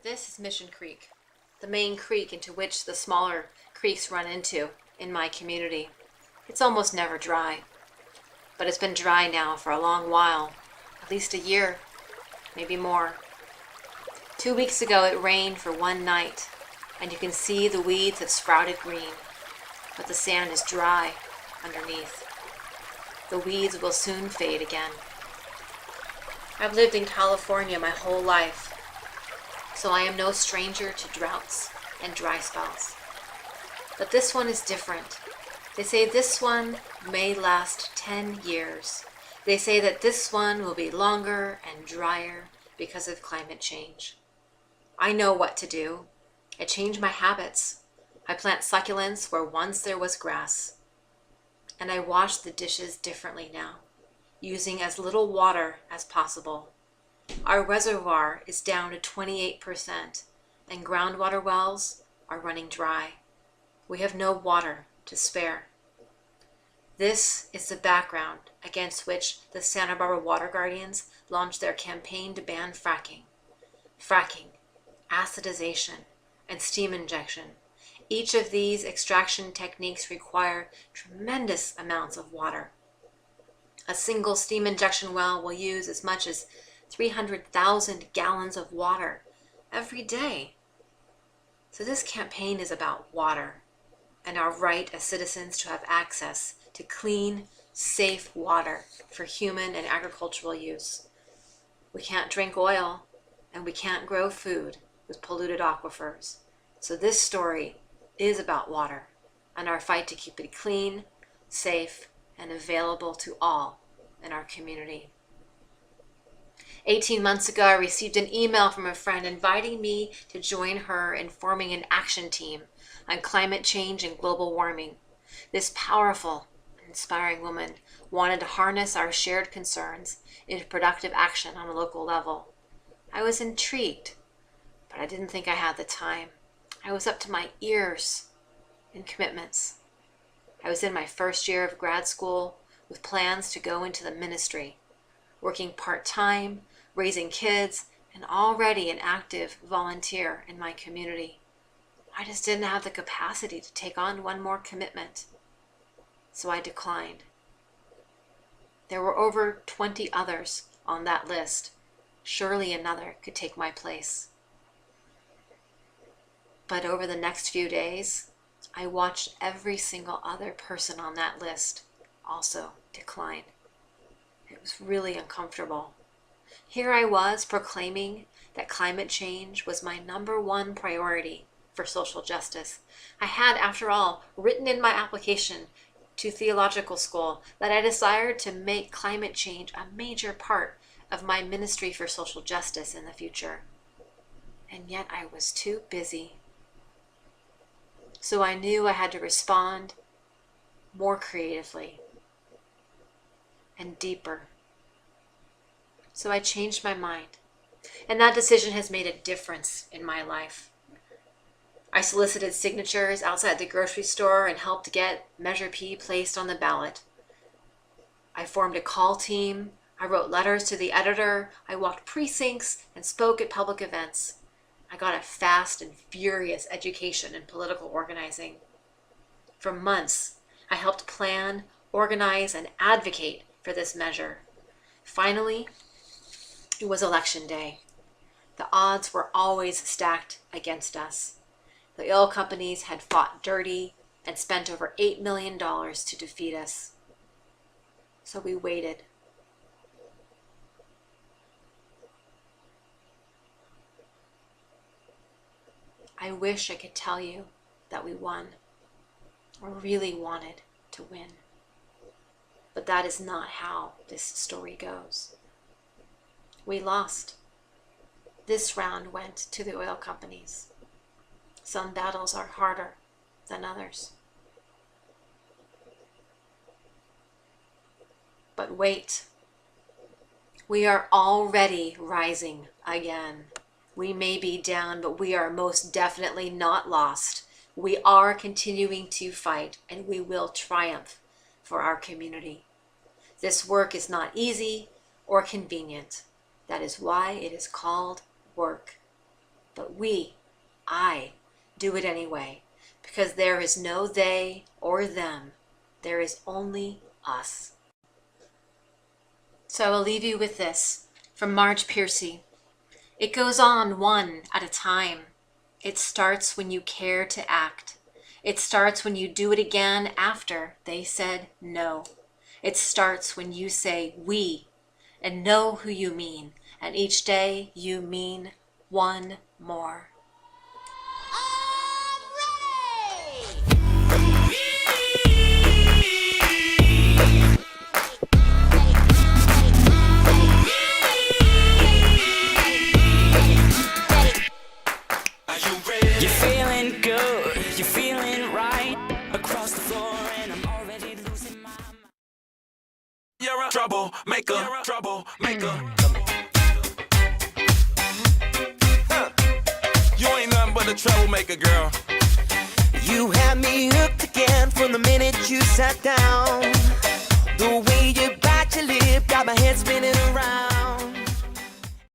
This is Mission Creek, the main creek into which the smaller creeks run into in my community. It's almost never dry, but it's been dry now for a long while, at least a year, maybe more. 2 weeks ago it rained for one night, and you can see the weeds have sprouted green, but the sand is dry underneath. The weeds will soon fade again. I've lived in California my whole life, so I am no stranger to droughts and dry spells. But this one is different. They say this one may last 10 years. They say that this one will be longer and drier because of climate change. I know what to do. I change my habits. I plant succulents where once there was grass. And I wash the dishes differently now, using as little water as possible. Our reservoir is down to 28%, and groundwater wells are running dry. We have no water to spare. This is the background against which the Santa Barbara Water Guardians launched their campaign to ban fracking. Fracking, acidization, and steam injection. Each of these extraction techniques require tremendous amounts of water. A single steam injection well will use as much as 300,000 gallons of water every day. So this campaign is about water and our right as citizens to have access to clean, safe water for human and agricultural use. We can't drink oil and we can't grow food with polluted aquifers. So this story is about water and our fight to keep it clean, safe, and available to all in our community. 18 months ago, I received an email from a friend inviting me to join her in forming an action team on climate change and global warming. This powerful, inspiring woman wanted to harness our shared concerns into productive action on a local level. I was intrigued, but I didn't think I had the time. I was up to my ears in commitments. I was in my first year of grad school with plans to go into the ministry, working part-time, raising kids, and already an active volunteer in my community. I just didn't have the capacity to take on one more commitment, so I declined. There were over 20 others on that list. Surely another could take my place. But over the next few days, I watched every single other person on that list also decline. It was really uncomfortable. Here I was proclaiming that climate change was my #1 priority for social justice. I had, after all, written in my application to theological school that I desired to make climate change a major part of my ministry for social justice in the future. And yet I was too busy. So I knew I had to respond more creatively and deeper. So I changed my mind, and that decision has made a difference in my life. I solicited signatures outside the grocery store and helped get Measure P placed on the ballot. I formed a call team. I wrote letters to the editor. I walked precincts and spoke at public events. I got a fast and furious education in political organizing. For months, I helped plan, organize, and advocate for this measure. Finally, it was election day. The odds were always stacked against us. The oil companies had fought dirty and spent over $8 million to defeat us. So we waited. I wish I could tell you that we won, or really wanted to win. But that is not how this story goes. We lost. This round went to the oil companies. Some battles are harder than others. But wait, we are already rising again. We may be down, but we are most definitely not lost. We are continuing to fight, and we will triumph for our community. This work is not easy or convenient. That is why it is called work. But I, do it anyway, because there is no they or them. There is only us. So I will leave you with this from Marge Piercy. It goes on one at a time. It starts when you care to act. It starts when you do it again after they said no. It starts when you say we and know who you mean, and each day you mean one more. You're feeling good, you're feeling right. Across the floor and I'm already losing my mind. You're a troublemaker, troublemaker. You ain't nothing but a troublemaker, girl. You had me hooked again from the minute you sat down.